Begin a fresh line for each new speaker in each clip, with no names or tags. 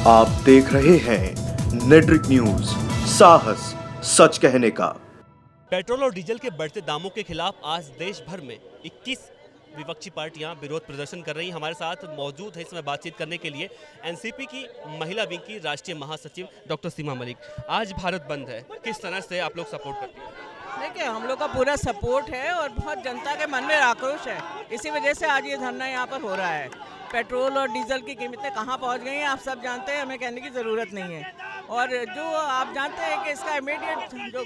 आप देख रहे हैं नेट्रिक न्यूज, साहस सच कहने का।
पेट्रोल और डीजल के बढ़ते दामों के खिलाफ आज देश भर में 21 विपक्षी पार्टियां विरोध प्रदर्शन कर रही हैं। हमारे साथ मौजूद है इसमें बातचीत करने के लिए एनसीपी की महिला विंग की राष्ट्रीय महासचिव डॉक्टर सीमा मलिक। आज भारत बंद है, किस तरह से आप लोग सपोर्ट करते हैं?
देखिए, हम लोग का पूरा सपोर्ट है और बहुत जनता के मन में आक्रोश है। इसी वजह से आज ये धरना यहाँ पर हो रहा है। पेट्रोल और डीजल की कीमतें कहाँ पहुँच गई हैं आप सब जानते हैं, हमें कहने की ज़रूरत नहीं है। और जो आप जानते हैं कि इसका इमीडिएट जो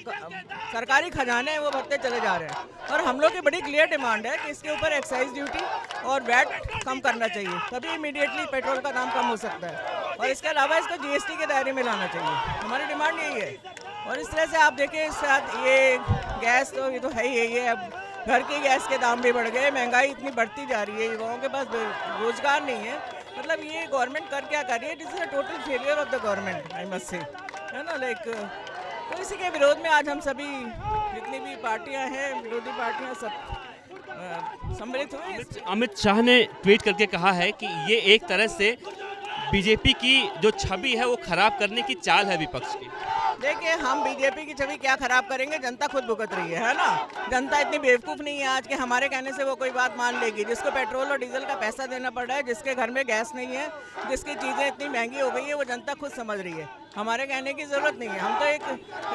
सरकारी खजाने हैं वो बढ़ते चले जा रहे हैं। और हम लोग की बड़ी क्लियर डिमांड है कि इसके ऊपर एक्साइज ड्यूटी और वैट कम करना चाहिए, तभी इमीडिएटली पेट्रोल का दाम कम हो सकता है। और इसके अलावा इसको जीएसटी के दायरे में लाना चाहिए, हमारी डिमांड यही है। और इस तरह से आप देखें, इस साथ ये गैस तो ये तो है ही है। अब घर की गैस के दाम भी बढ़ गए, महंगाई इतनी बढ़ती जा रही है, युवाओं के पास रोजगार नहीं है। मतलब ये गवर्नमेंट कर क्या कर रही है? This is a total failure of the government, I must say, है ना। तो इसी के विरोध में आज हम सभी जितनी भी पार्टियां हैं, विरोधी पार्टियां, सब सम्मिलित हुए।
अमित शाह ने ट्वीट करके कहा है कि ये एक तरह से बीजेपी की जो छवि है वो खराब करने की चाल है विपक्ष की।
देखिए, हम बीजेपी की छवि क्या खराब करेंगे, जनता खुद भुगत रही है ना। जनता इतनी बेवकूफ़ नहीं है आज के हमारे कहने से वो कोई बात मान लेगी। जिसको पेट्रोल और डीजल का पैसा देना पड़ रहा है, जिसके घर में गैस नहीं है, जिसकी चीज़ें इतनी महंगी हो गई है, वो जनता खुद समझ रही है। हमारे कहने की ज़रूरत नहीं है, हम तो एक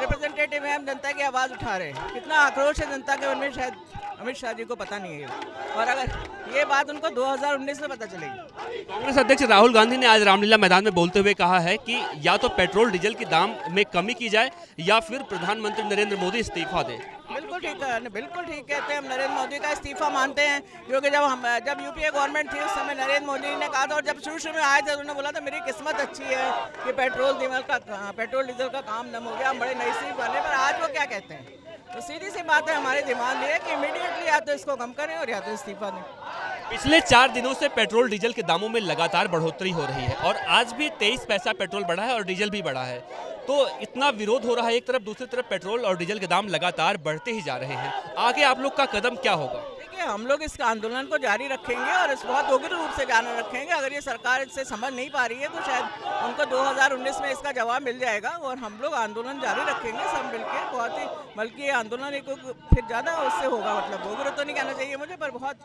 रिप्रेजेंटेटिव हैं, हम जनता की आवाज़ उठा रहे हैं। कितना आक्रोश है जनता के मन में, शायद अमित शाह जी को पता नहीं है। और अगर ये बात उनको 2019 में पता चलेगी।
कांग्रेस अध्यक्ष राहुल गांधी ने आज रामलीला मैदान में बोलते हुए कहा है कि या तो पेट्रोल डीजल के दाम में कमी की जाए या फिर प्रधानमंत्री नरेंद्र मोदी इस्तीफा दें।
बिल्कुल ठीक है, बिल्कुल ठीक कहते हैं। हम नरेंद्र मोदी का इस्तीफा मानते हैं, क्योंकि जब यूपीए गवर्नमेंट थी उस समय नरेंद्र मोदी ने कहा था, और जब शुरू में आए थे उन्होंने बोला था मेरी किस्मत अच्छी है कि पेट्रोल डीजल का काम दम हो गया, हम बड़े नसीब वाले। पर आज वो क्या कहते हैं? तो सीधी सी बात है, हमारी डिमांड ये है कि इमीडिएटली या तो इसको कम करें और या तो इस्तीफा दें।
पिछले 4 दिनों से पेट्रोल डीजल के दामों में लगातार बढ़ोतरी हो रही है और आज भी 23 पैसा पेट्रोल बढ़ा है और डीजल भी बढ़ा है। तो इतना विरोध हो रहा है एक तरफ, दूसरी तरफ पेट्रोल और डीजल के दाम लगातार बढ़ते ही जा रहे हैं। आगे आप लोग का कदम क्या होगा?
हम लोग इस आंदोलन को जारी रखेंगे और इस बहुत उग्र रूप से जारी रखेंगे। अगर ये सरकार इससे समझ नहीं पा रही है तो शायद उनको 2019 में इसका जवाब मिल जाएगा। और हम लोग आंदोलन जारी रखेंगे सब मिलके, बहुत ही, बल्कि ये आंदोलन एक फिर ज़्यादा उससे होगा, मतलब उग्र तो नहीं कहना चाहिए मुझे, पर बहुत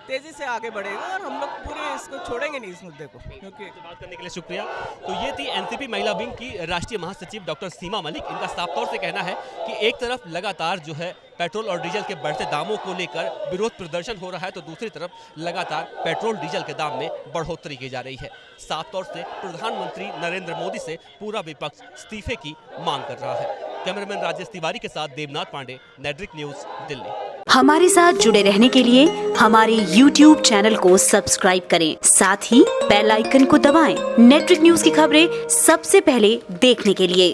तेज़ी से आगे बढ़ेगा और हम लोग पूरे इसको छोड़ेंगे नहीं, इस मुद्दे को। क्योंकि
बात करने के लिए शुक्रिया। तो ये थी एनसीपी महिला विंग की राष्ट्रीय महासचिव डॉक्टर सीमा मलिक। इनका साफ तौर से कहना है कि एक तरफ लगातार जो है पेट्रोल और डीजल के बढ़ते दामों को लेकर विरोध प्रदर्शन हो रहा है, तो दूसरी तरफ लगातार पेट्रोल डीजल के दाम में बढ़ोतरी की जा रही है। साफ तौर से प्रधानमंत्री नरेंद्र मोदी से पूरा विपक्ष इस्तीफे की मांग कर रहा है। कैमरामैन राजेश तिवारी के साथ देवनाथ पांडे, नेट्रिक न्यूज, दिल्ली।
हमारे साथ जुड़े रहने के लिए हमारे YouTube चैनल को सब्सक्राइब करें, साथ ही बेल आइकन को दबाएं। नेट्रिक न्यूज की खबरें सबसे पहले देखने के लिए।